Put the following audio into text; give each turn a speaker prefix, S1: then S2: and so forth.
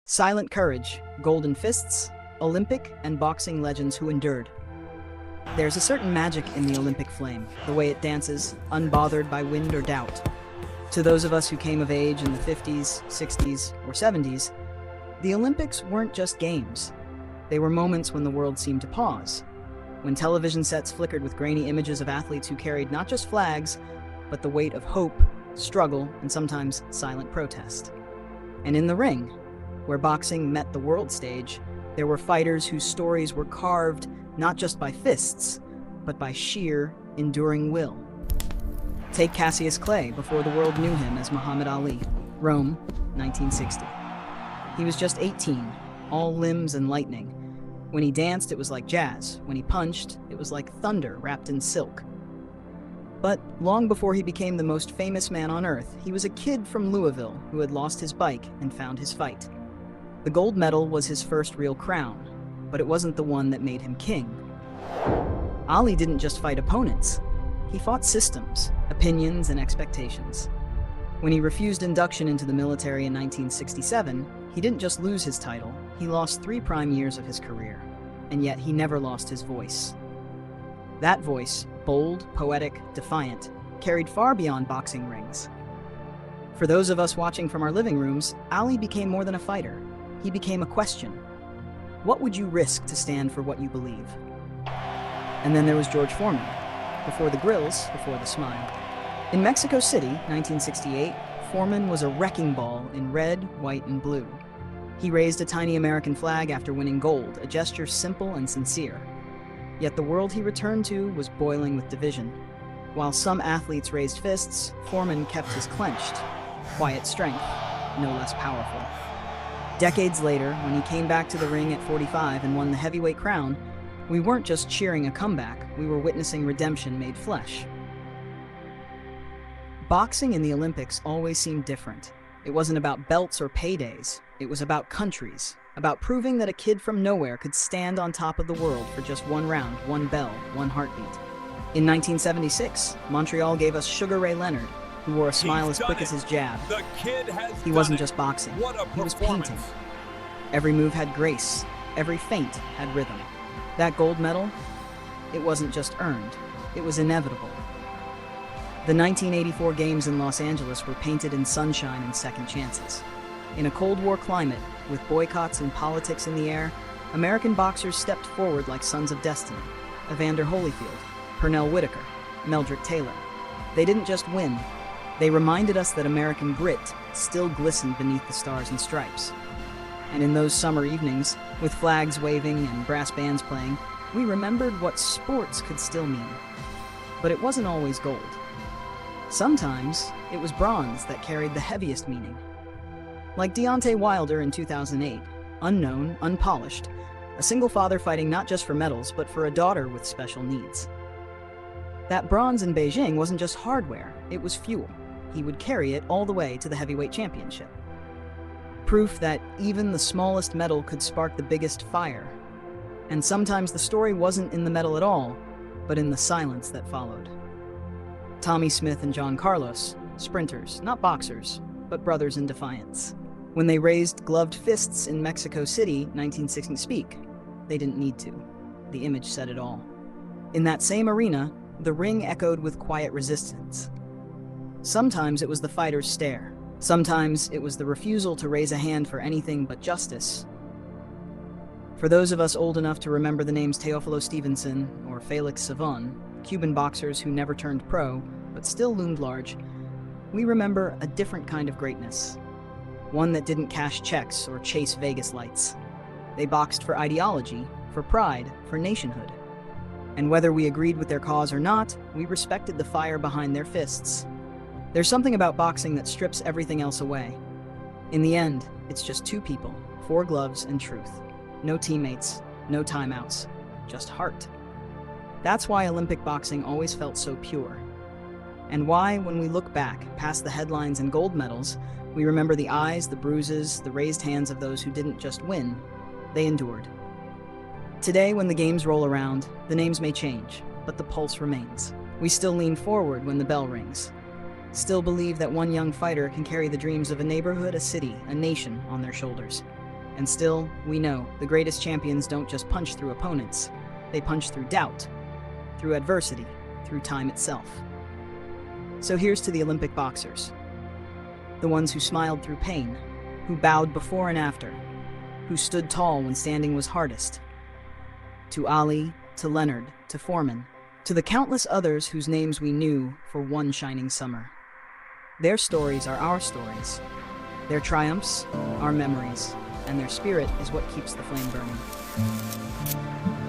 S1: Silent courage, golden fists, Olympic and boxing legends who endured. There's a certain magic in the Olympic flame, the way it dances, unbothered by wind or doubt. To those of us who came of age in the 50s, 60s, or 70s, the Olympics weren't just games. They were moments when the world seemed to pause, when television sets flickered with grainy images of athletes who carried not just flags, but the weight of hope, struggle, and sometimes silent protest. And in the ring, where boxing met the world stage, there were fighters whose stories were carved not just by fists, but by sheer, enduring will. Take Cassius Clay before the world knew him as Muhammad Ali, Rome, 1960. He was just 18, all limbs and lightning. When he danced, it was like jazz. When he punched, it was like thunder wrapped in silk. But long before he became the most famous man on earth, he was a kid from Louisville who had lost his bike and found his fight. The gold medal was his first real crown, but it wasn't the one that made him king. Ali didn't just fight opponents. He fought systems, opinions, and expectations. When he refused induction into the military in 1967, he didn't just lose his title, he lost 3 prime years of his career. And yet he never lost his voice. That voice, bold, poetic, defiant, carried far beyond boxing rings. For those of us watching from our living rooms, Ali became more than a fighter. He became a question. What would you risk to stand for what you believe? And then there was George Foreman. Before the grills, before the smile. In Mexico City, 1968, Foreman was a wrecking ball in red, white, and blue. He raised a tiny American flag after winning gold, a gesture simple and sincere. Yet the world he returned to was boiling with division. While some athletes raised fists, Foreman kept his clenched, quiet strength, no less powerful. Decades later, when he came back to the ring at 45 and won the heavyweight crown, we weren't just cheering a comeback, we were witnessing redemption made flesh. Boxing in the Olympics always seemed different. It wasn't about belts or paydays. It was about countries, about proving that a kid from nowhere could stand on top of the world for just one round, one bell, one heartbeat. In 1976, Montreal gave us Sugar Ray Leonard, who wore a smile as quick as his jab. He wasn't just boxing, he was painting. Every move had grace, every feint had rhythm. That gold medal, it wasn't just earned, it was inevitable. The 1984 Games in Los Angeles were painted in sunshine and second chances. In a Cold War climate, with boycotts and politics in the air, American boxers stepped forward like sons of destiny. Evander Holyfield, Pernell Whitaker, Meldrick Taylor. They didn't just win, they reminded us that American grit still glistened beneath the stars and stripes. And in those summer evenings, with flags waving and brass bands playing, we remembered what sports could still mean. But it wasn't always gold. Sometimes, it was bronze that carried the heaviest meaning. Like Deontay Wilder in 2008, unknown, unpolished, a single father fighting not just for medals, but for a daughter with special needs. That bronze in Beijing wasn't just hardware, it was fuel. He would carry it all the way to the heavyweight championship. Proof that even the smallest medal could spark the biggest fire. And sometimes the story wasn't in the medal at all, but in the silence that followed. Tommy Smith and John Carlos, sprinters, not boxers, but brothers in defiance. When they raised gloved fists in Mexico City, 1960, speak, they didn't need to. The image said it all. In that same arena, the ring echoed with quiet resistance. Sometimes it was the fighter's stare. Sometimes it was the refusal to raise a hand for anything but justice. For those of us old enough to remember the names Teofilo Stevenson or Felix Savon, Cuban boxers who never turned pro, but still loomed large, we remember a different kind of greatness. One that didn't cash checks or chase Vegas lights. They boxed for ideology, for pride, for nationhood. And whether we agreed with their cause or not, we respected the fire behind their fists. There's something about boxing that strips everything else away. In the end, it's just 2 people, 4 gloves and truth. No teammates, no timeouts, just heart. That's why Olympic boxing always felt so pure. And why, when we look back, past the headlines and gold medals, we remember the eyes, the bruises, the raised hands of those who didn't just win, they endured. Today, when the games roll around, the names may change, but the pulse remains. We still lean forward when the bell rings. Still believe that one young fighter can carry the dreams of a neighborhood, a city, a nation on their shoulders. And still, we know the greatest champions don't just punch through opponents. They punch through doubt, through adversity, through time itself. So here's to the Olympic boxers. The ones who smiled through pain, who bowed before and after, who stood tall when standing was hardest. To Ali, to Leonard, to Foreman, to the countless others whose names we knew for one shining summer. Their stories are our stories. Their triumphs, our memories, and their spirit is what keeps the flame burning.